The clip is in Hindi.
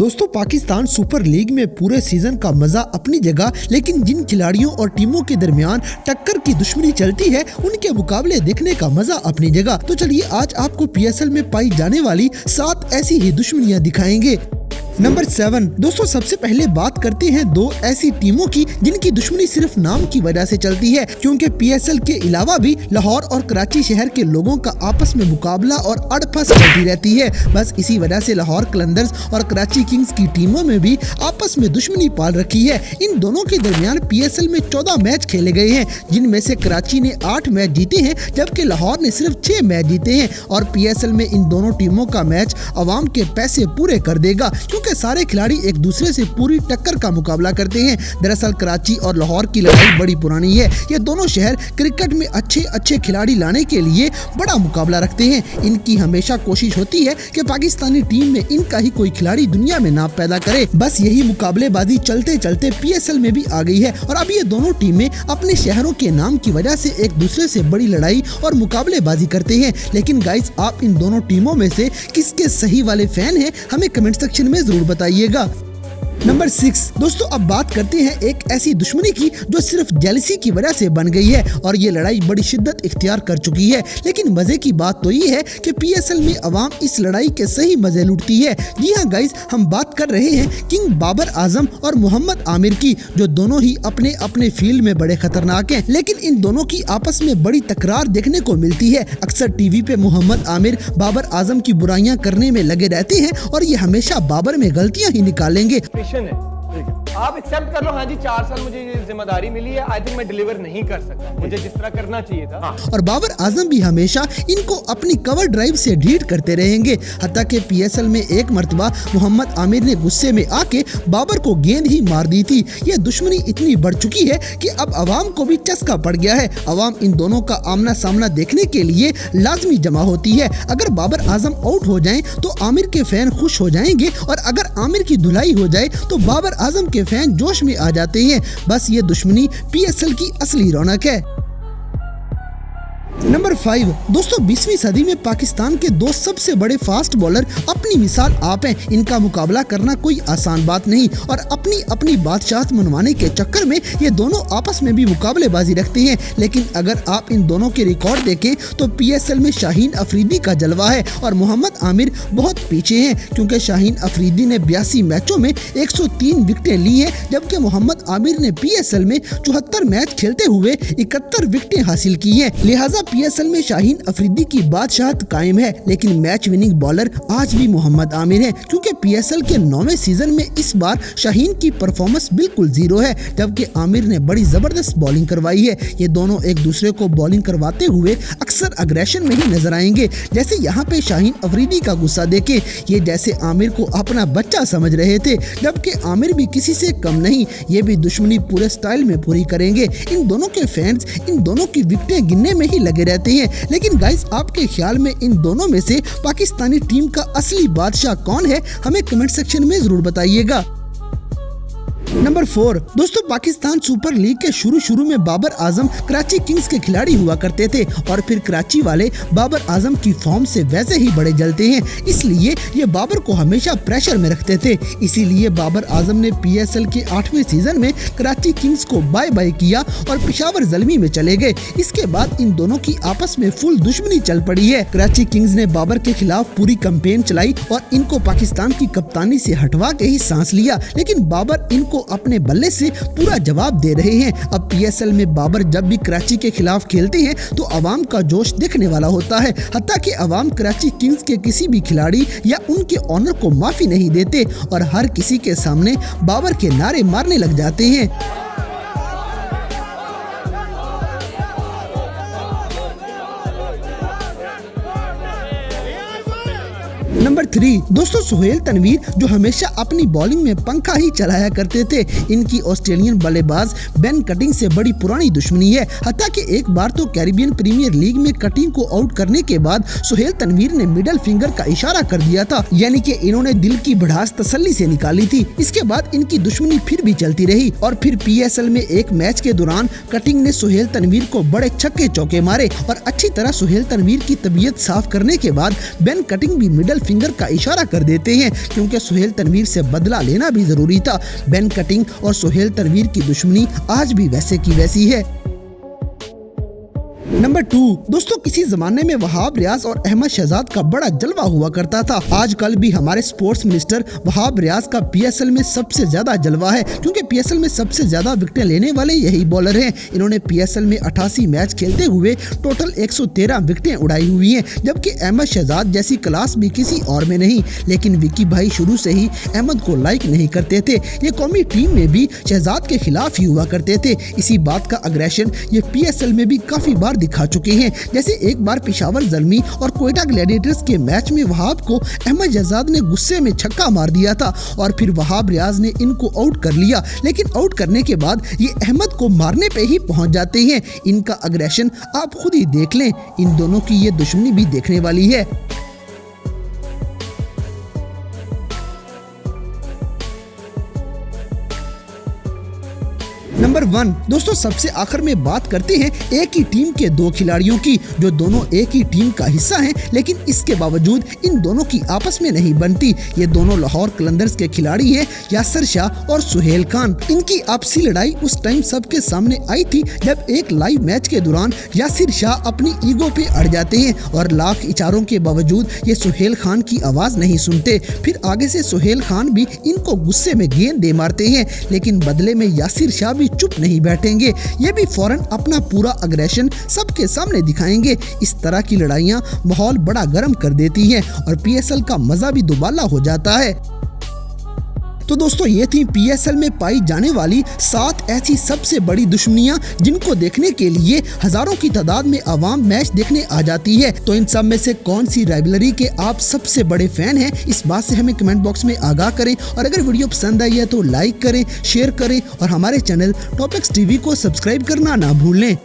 दोस्तों पाकिस्तान सुपर लीग में पूरे सीजन का मजा अपनी जगह, लेकिन जिन खिलाड़ियों और टीमों के दरमियान टक्कर की दुश्मनी चलती है उनके मुकाबले देखने का मजा अपनी जगह। तो चलिए आज आपको पीएसएल में पाई जाने वाली 7 ऐसी ही दुश्मनियां दिखाएंगे। नंबर 7 दोस्तों सबसे पहले बात करते हैं 2 ऐसी टीमों की जिनकी दुश्मनी सिर्फ नाम की वजह से चलती है, क्योंकि पीएसएल के अलावा भी लाहौर और कराची शहर के लोगों का आपस में मुकाबला और अड़फस चलती रहती है। बस इसी वजह से लाहौर कलंदर्स और कराची किंग्स की टीमों में भी आपस में दुश्मनी पाल रखी है। इन दोनों के दरमियान पीएसएल में 14 मैच खेले गए हैं, जिनमें से कराची ने 8 मैच जीते हैं जबकि लाहौर ने सिर्फ 6 मैच जीते हैं। और पीएसएल में इन दोनों टीमों का मैच अवाम के पैसे पूरे कर देगा, क्योंकि सारे खिलाड़ी एक दूसरे से पूरी टक्कर का मुकाबला करते हैं। दरअसल कराची और लाहौर की लड़ाई बड़ी पुरानी है। ये दोनों शहर क्रिकेट में अच्छे खिलाड़ी लाने के लिए बड़ा मुकाबला रखते हैं। इनकी हमेशा कोशिश होती है कि पाकिस्तानी टीम में इनका ही कोई खिलाड़ी दुनिया में नाम पैदा करे। बस यही मुकाबलेबाजी चलते चलते पीएसएल में भी आ गई है और अब ये दोनों टीमें अपने शहरों के नाम की वजह से एक दूसरे से बड़ी लड़ाई और मुकाबलेबाजी करते हैं। लेकिन गाइस, आप इन दोनों टीमों में से किसके सही वाले फैन हैं, हमें कमेंट सेक्शन में जरूर बताइएगा। नंबर 6 दोस्तों अब बात करते हैं एक ऐसी दुश्मनी की जो सिर्फ जेलसी की वजह से बन गई है और ये लड़ाई बड़ी शिद्दत इख्तियार कर चुकी है। लेकिन मजे की बात तो ये है कि पीएसएल में अवाम इस लड़ाई के सही मजे लूटती है। जी हाँ गाइस, हम बात कर रहे हैं किंग बाबर आजम और मोहम्मद आमिर की, जो दोनों ही अपने अपने फील्ड में बड़े खतरनाक हैं। लेकिन इन दोनों की आपस में बड़ी तकरार देखने को मिलती है। अक्सर टीवी पे मोहम्मद आमिर बाबर आजम की बुराइयां करने में लगे रहते हैं और ये हमेशा बाबर में गलतियां ही निकालेंगे। है आप एक्सेप्ट कर लो। हाँ जी, 4 साल मुझे ये जिम्मेदारी मिली है। आई थिंक मैं डिलीवर नहीं कर सकता, मुझे जिस तरह करना चाहिए था। और बाबर आजम भी हमेशा इनको अपनी कवर ड्राइव से ढीठ करते रहेंगे। हत्ता के पीएसएल में एक मर्तबा मोहम्मद आमिर ने गुस्से में आके बाबर को गेंद ही मार दी थी। ये दुश्मनी इतनी बढ़ चुकी है कि अब अवाम को भी चस्का पड़ गया है। अवाम इन दोनों का आमना सामना देखने के लिए लाजमी जमा होती है। अगर बाबर आजम आउट हो जाएं तो आमिर के फैन खुश हो जाएंगे और अगर आमिर की धुलाई हो जाए तो बाबर आजम के फैन जोश में आ जाते हैं। बस ये दुश्मनी पीएसएल की असली रौनक है। नंबर 5 दोस्तों 20वीं सदी में पाकिस्तान के 2 सबसे बड़े फास्ट बॉलर अपनी मिसाल आप हैं। इनका मुकाबला करना कोई आसान बात नहीं और अपनी अपनी बादशाहत मनवाने के चक्कर में ये दोनों आपस में भी मुकाबलेबाजी रखते हैं। लेकिन अगर आप इन दोनों के रिकॉर्ड देखें तो पीएसएल में शाहीन अफरीदी का जलवा है और मोहम्मद आमिर बहुत पीछे हैं, क्योंकि शाहीन अफरीदी ने 82 मैचों में 103 विकेटें ली है, जबकि मोहम्मद आमिर ने पीएसएल में 74 मैच खेलते हुए 71 विकेटें हासिल की है। लिहाजा पीएसएल में शाहीन अफरीदी की बादशाहत कायम है। लेकिन मैच विनिंग बॉलर आज भी मोहम्मद आमिर है, क्योंकि पीएसएल के 9वें सीजन में इस बार शाहीन की परफॉर्मेंस बिल्कुल 0 है, जबकि आमिर ने बड़ी जबरदस्त बॉलिंग करवाई है। ये दोनों एक दूसरे को बॉलिंग करवाते हुए अक्सर अग्रेशन में ही नजर आएंगे। जैसे यहाँ पे शाहीन अफरीदी का गुस्सा देखे, ये जैसे आमिर को अपना बच्चा समझ रहे थे, जबकि आमिर भी किसी से कम नहीं। ये भी दुश्मनी पूरे स्टाइल में पूरी करेंगे। इन दोनों के फैंस इन दोनों की विकेटें गिनने में ही लगे रहते हैं। लेकिन गाइस, आपके ख्याल में इन दोनों में से पाकिस्तानी टीम का असली बादशाह कौन है, हमें कमेंट सेक्शन में जरूर बताइएगा। नंबर 4 दोस्तों पाकिस्तान सुपर लीग के शुरू में बाबर आजम कराची किंग्स के खिलाड़ी हुआ करते थे और फिर कराची वाले बाबर आजम की फॉर्म से वैसे ही बड़े जलते हैं, इसलिए ये बाबर को हमेशा प्रेशर में रखते थे। इसीलिए बाबर आजम ने पीएसएल के 8वें सीजन में कराची किंग्स को बाय बाय किया और पेशावर ज़ल्मी में चले गए। इसके बाद इन दोनों की आपस में फुल दुश्मनी चल पड़ी है। कराची किंग्स ने बाबर के खिलाफ पूरी कैंपेन चलाई और इनको पाकिस्तान की कप्तानी से हटवा के ही सांस लिया, लेकिन बाबर इनको अपने बल्ले से पूरा जवाब दे रहे हैं। अब पीएसएल में बाबर जब भी कराची के खिलाफ खेलते हैं तो अवाम का जोश दिखने वाला होता है। हत्ता कि अवाम कराची किंग्स के किसी भी खिलाड़ी या उनके ऑनर को माफी नहीं देते और हर किसी के सामने बाबर के नारे मारने लग जाते हैं। नंबर 3 दोस्तों सुहेल तनवीर, जो हमेशा अपनी बॉलिंग में पंखा ही चलाया करते थे। इनकी ऑस्ट्रेलियन बल्लेबाज बेन कटिंग से बड़ी पुरानी दुश्मनी है। हत्ता कि एक बार तो कैरिबियन प्रीमियर लीग में कटिंग को आउट करने के बाद सुहेल तनवीर ने मिडल फिंगर का इशारा कर दिया था, यानी कि इन्होंने दिल की भड़ास तसल्ली से निकाली थी। इसके बाद इनकी दुश्मनी फिर भी चलती रही और फिर पीएसएल में एक मैच के दौरान कटिंग ने सुहेल तनवीर को बड़े छक्के चौके मारे और अच्छी तरह सुहेल तनवीर की तबीयत साफ करने के बाद बेन कटिंग भी मिडल फिंगर फिंगर का इशारा कर देते हैं, क्योंकि सुहेल तनवीर से बदला लेना भी जरूरी था। बेन कटिंग और सुहेल तनवीर की दुश्मनी आज भी वैसे की वैसी है। नंबर 2 दोस्तों, किसी जमाने में वहाब रियाज और अहमद शहजाद का बड़ा जलवा हुआ करता था। आजकल भी हमारे स्पोर्ट्स मिनिस्टर वहाब रियाज का पीएसएल में सबसे ज्यादा जलवा है, क्योंकि पीएसएल में सबसे ज्यादा विकेटें लेने वाले यही बॉलर हैं। इन्होंने पीएसएल में 88 मैच खेलते हुए टोटल 113 विकेटें उड़ाई हुई हैं, जबकि अहमद शहजाद जैसी क्लास भी किसी और में नहीं। लेकिन विकी भाई शुरू से ही अहमद को लाइक नहीं करते थे। ये कौमी टीम में भी शहजाद के खिलाफ ही हुआ करते थे। इसी बात का अग्रेशन ये पीएसएल में भी काफी बार दिखा चुके हैं। जैसे एक बार पेशावर ज़ल्मी और कोयटा ग्लैडिएटर्स के मैच में वहाब को अहमद शहजाद ने गुस्से में छक्का मार दिया था और फिर वहाब रियाज ने इनको आउट कर लिया। लेकिन आउट करने के बाद ये अहमद को मारने पे ही पहुंच जाते हैं। इनका अग्रेशन आप खुद ही देख लें। इन दोनों की ये दुश्मनी भी देखने वाली है। नंबर 1 दोस्तों, सबसे आखिर में बात करते हैं एक ही टीम के दो खिलाड़ियों की, जो दोनों एक ही टीम का हिस्सा हैं, लेकिन इसके बावजूद इन दोनों की आपस में नहीं बनती। ये दोनों लाहौर कलंदर्स के खिलाड़ी हैं, यासिर शाह और सुहेल खान। इनकी आपसी लड़ाई उस टाइम सबके सामने आई थी जब एक लाइव मैच के दौरान यासिर शाह अपनी ईगो पे अड़ जाते हैं और लाख इशारों के बावजूद ये सुहेल खान की आवाज नहीं सुनते। फिर आगे से सुहेल खान भी इनको गुस्से में गेंद दे मारते हैं, लेकिन बदले में यासिर शाह भी चुप नहीं बैठेंगे। ये भी फौरन अपना पूरा अग्रेशन सबके सामने दिखाएंगे। इस तरह की लड़ाइयां माहौल बड़ा गर्म कर देती हैं और पीएसएल का मजा भी दुबाला हो जाता है। तो दोस्तों, ये थी पीएसएल में पाई जाने वाली 7 ऐसी सबसे बड़ी दुश्मनियां, जिनको देखने के लिए हजारों की तादाद में आवाम मैच देखने आ जाती है। तो इन सब में से कौन सी राइवलरी के आप सबसे बड़े फैन हैं, इस बात से हमें कमेंट बॉक्स में आगाह करें। और अगर वीडियो पसंद आई है तो लाइक करें, शेयर करें और हमारे चैनल टॉपिक्स टीवी को सब्सक्राइब करना ना भूलें।